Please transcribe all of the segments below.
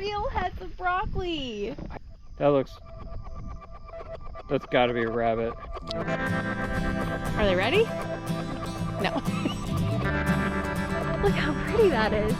real heads of broccoli. That's gotta be a rabbit. Are they ready? No. Look how pretty that is.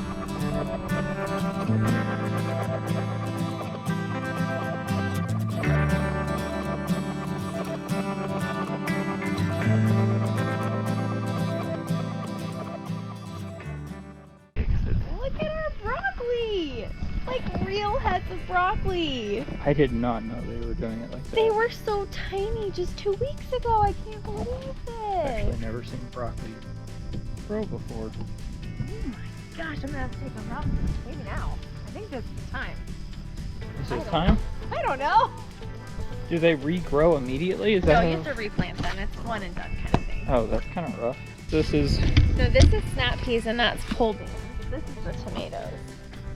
Look at our broccoli! Like real heads of broccoli. I did not know they were doing it like that. They were so tiny just 2 weeks ago. I can't believe I've actually this. never seen broccoli grow before. Oh my gosh, I'm gonna have to take them out. Maybe now. I think this is time. Is it time? I don't know. Do they regrow immediately? Is No, that you have to replant them. It's one and done kind of thing. Oh, that's kind of rough. This is So this is snap peas and that's pulled beans. This is the tomatoes.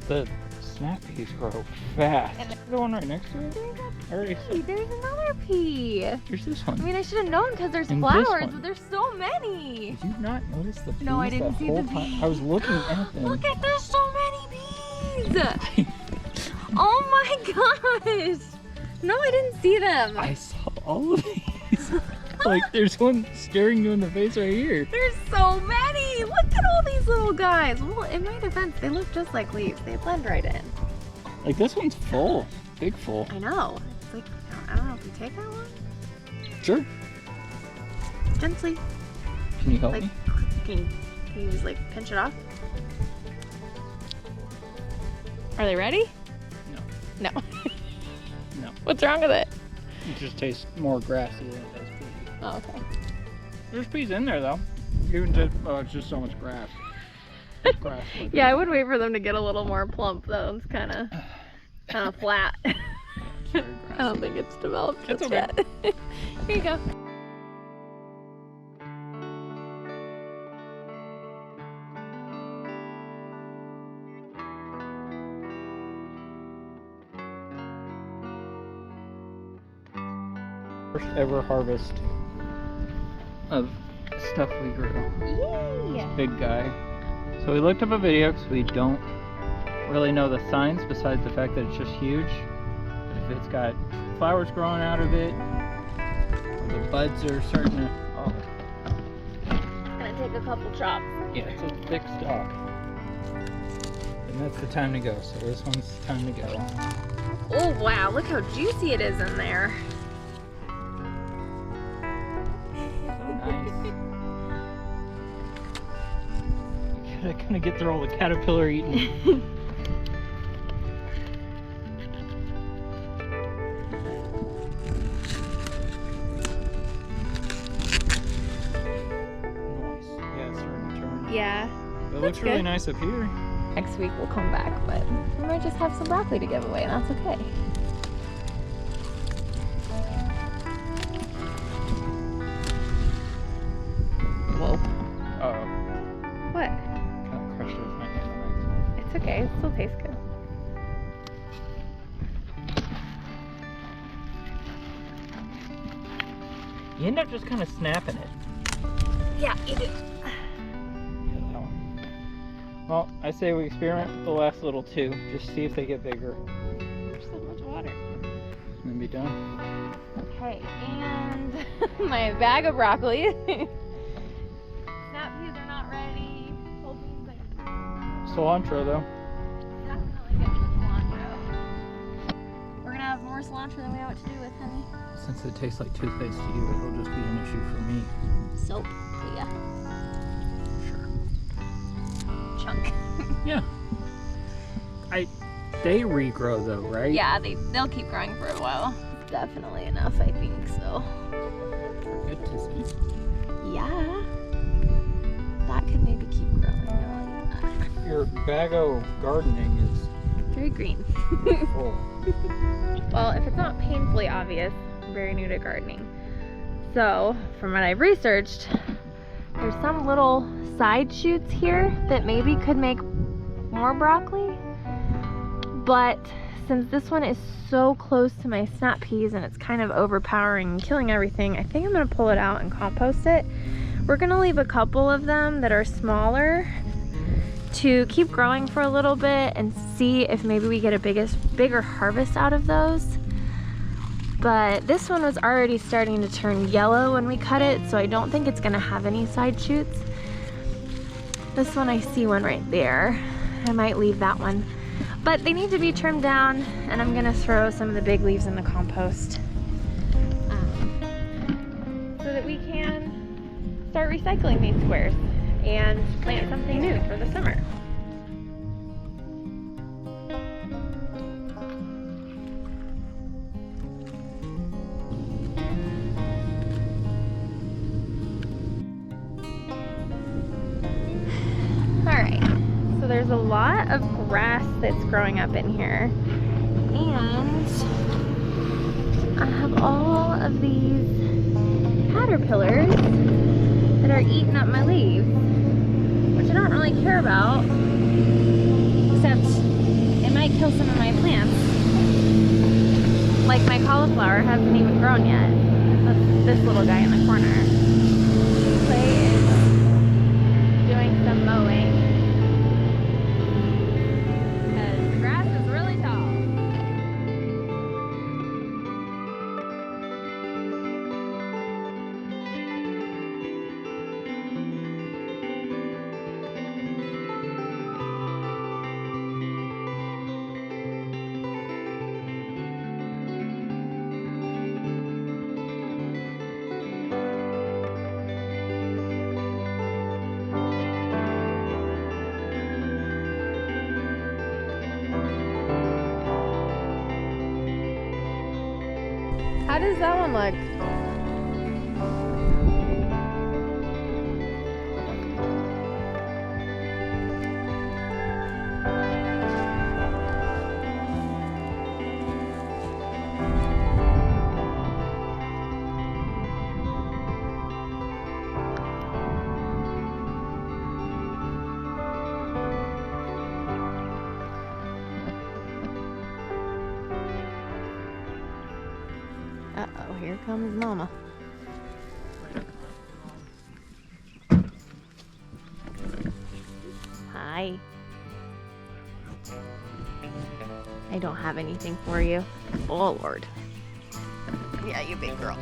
the snap peas grow fast. And The one right next to it? There's I already a pea. said. There's another pea. There's this I one. mean, I should have known because there's And this flowers, one. but there's so many. Did you not notice the peas? No, I didn't the see whole the time? peas. I was looking at them. Look at, there's so many peas. Oh my gosh. No, I didn't see them. I saw all of these. Like, there's one staring you in the face right here. There's so many. Look at all these little guys. Well, in my defense, they look just like leaves. They blend right in. Like, this one's full. Big full. I know. It's like, I don't know if you take that one. Sure. Gently. Can you help Like, me? can you just like pinch it off? Are they ready? No. No. No. What's wrong with it? It just tastes more grassy than it does pea. Oh, okay. There's peas in there, though. Even just, oh, it's just so much grass. It's grass. Yeah, I would wait for them to get a little more plump though. It's kind of flat. It's very I grassy. don't think it's developed It's just okay. yet. Here you go. First ever harvest of stuff we grew. Yay! Big guy. So we looked up a video because we don't really know the signs besides the fact that it's just huge. If it's got flowers growing out of it, or the buds are starting to, oh Gonna take a couple chops. yeah, it's a thick stalk. And that's the time to go. So this one's time to go. Oh wow, look how juicy it is in there. Nice. I gotta get through all the caterpillar eating. Nice. Yeah, it's starting to turn. Yeah. It looks really good. nice up here. Next week we'll come back, but we might just have some broccoli to give away, and that's okay. Whoa. Uh-oh. What? Kind of crushed it with my hand. It's okay. It still tastes good. You end up just kind of snapping it. Yeah, you do. Yeah, that one. Well, I say we experiment with the last little two. Just see if they get bigger. There's so much water. And be done. Okay, and my bag of broccoli. Snap peas are not ready. Whole beans, Cilantro, though. definitely get the cilantro. We're gonna have more cilantro than we know what to do with, honey. Since it tastes like toothpaste to you, it'll just be an issue for me. Soap. Yeah. Sure. Chunk. Yeah. They regrow though, right? Yeah, they'll keep growing for a while. Definitely enough, I think so. Good to see. Yeah. That could maybe keep growing. Really. Your bag of gardening is Very green. full. Well, if it's not painfully obvious, I'm very new to gardening. So, from what I've researched, there's some little side shoots here that maybe could make more broccoli. But since this one is so close to my snap peas and it's kind of overpowering and killing everything, I think I'm gonna pull it out and compost it. We're gonna leave a couple of them that are smaller to keep growing for a little bit and see if maybe we get a bigger harvest out of those. But this one was already starting to turn yellow when we cut it, so I don't think it's gonna have any side shoots. This one, I see one right there. I might leave that one. But they need to be trimmed down, and I'm gonna throw some of the big leaves in the compost so that we can start recycling these squares and plant something new for the summer. So there's a lot of grass that's growing up in here, and I have all of these caterpillars that are eating up my leaves, which I don't really care about, except it might kill some of my plants. Like my cauliflower hasn't even grown yet. That's this little guy in the corner. Clay is doing some mowing. How does that one look? Uh-oh, here comes Mama. Hi. I don't have anything for you. Oh, Lord. Yeah, you big girl.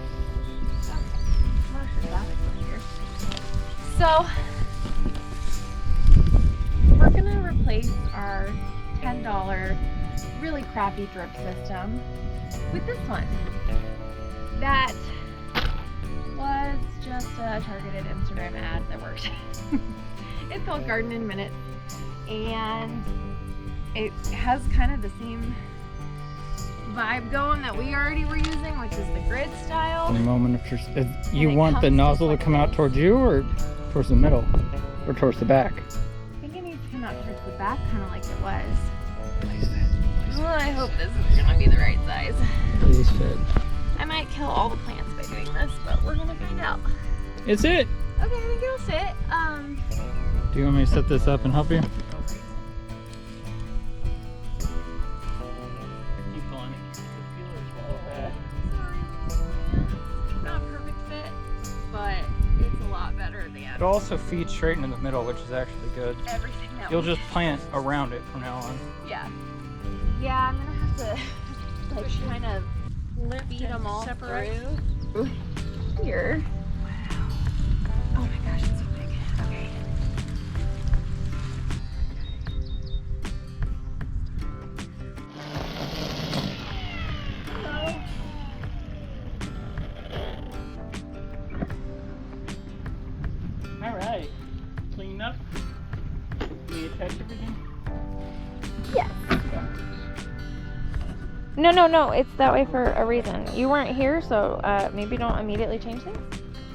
So, we're gonna replace our $10 really crappy drip system with this one. That was just a targeted Instagram ad that worked. It's called Garden in Minutes, and it has kind of the same vibe going that we already were using, which is the grid style. The moment of truth. You want the nozzle to come out towards you, or towards the middle, or towards the back? I think it needs to come out towards the back, kind of like it was. Please fit. Well, I hope this is gonna be the right size. Please fit. I might kill all the plants by doing this, but we're gonna find out. It's it. Okay, I think it'll fit. Do you want me to set this up and help you? Keep pulling it. The feeler's well bad. Not a perfect fit, but it's a lot better than It also feeds straight into the middle, which is actually good. everything that You'll we just plant around it from now on. Yeah. Yeah, I'm gonna have to like kind of feed them all through here. Wow. Oh my gosh, it's so big. Okay. Hello. All right. Clean up. Can you attach everything? Yes. No, it's that way for a reason. You weren't here, so maybe don't immediately change things,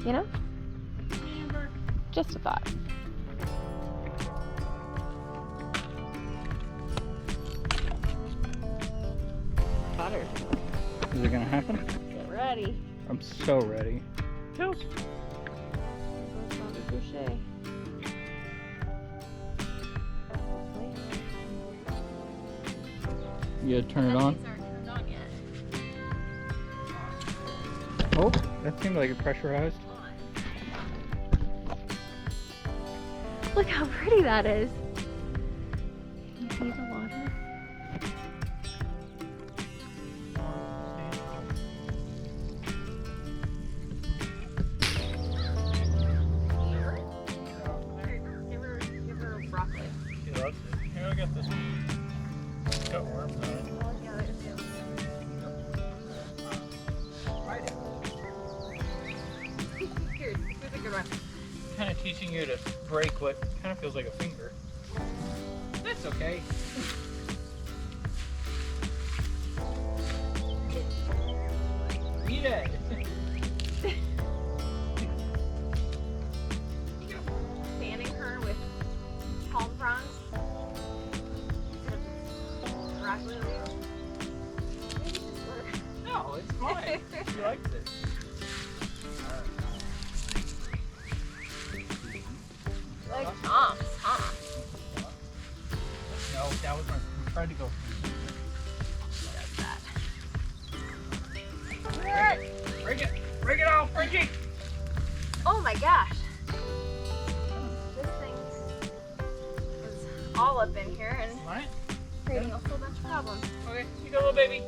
you know? Just a thought. Butter. Is it gonna happen? Get ready. I'm so ready. Toast. You gotta turn it on. These aren't turned on yet. Oh, that seemed like it pressurized. Look how pretty that is. see the water? Give her broccoli. She loves it. Here, I'll get this one. It's got worms on it. Oh, yeah, there's two. Right. Here, here's a good one. Kind of teaching you to break what kind of feels like a finger. That's okay. Eat it. Fanning her with palm fronds. Broccoli leaves. Maybe just work. No, it's fine. She likes it. Like Tom's, huh? No, that was my. We tried to go. Does that. Break it off, Bridgie. Oh my gosh. This thing is all up in here and What? creating a whole bunch of problems. Okay, you go, little baby.